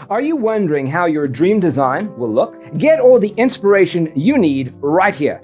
Are you wondering how your dream design will look? Get all the inspiration you need right here.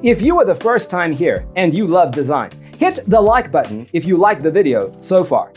If you are the first time here and you love design, hit the like button if you like the video so far.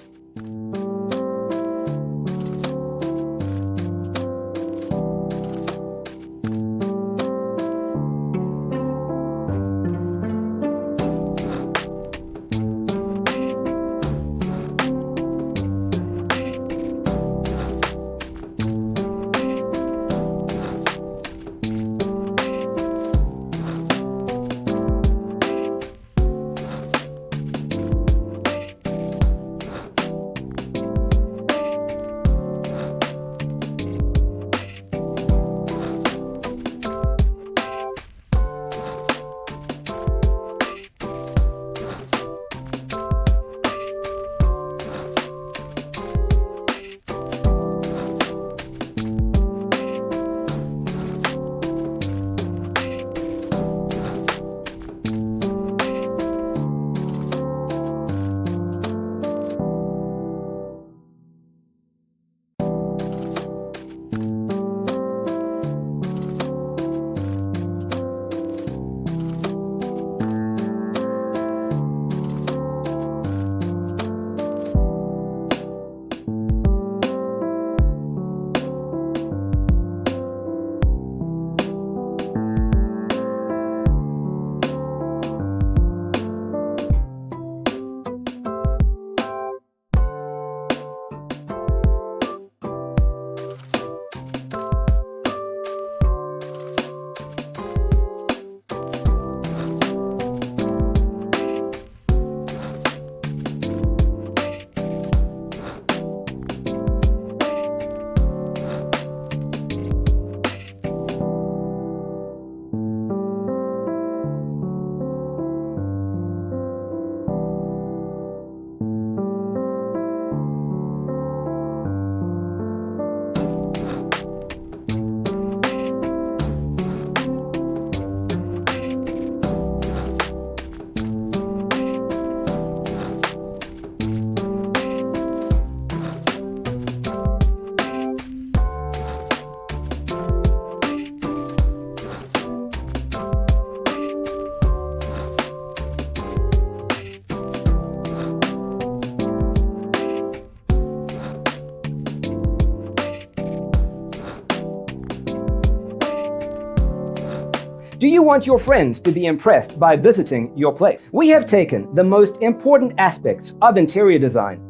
Do you want your friends to be impressed by visiting your place? We have taken the most important aspects of interior design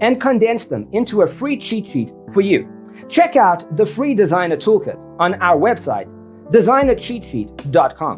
and condensed them into a free cheat sheet for you. Check out the free designer toolkit on our website, designercheatsheet.com.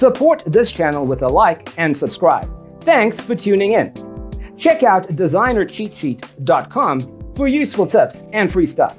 Support this channel with a like and subscribe. Thanks for tuning in. Check out designercheatsheet.com for useful tips and free stuff.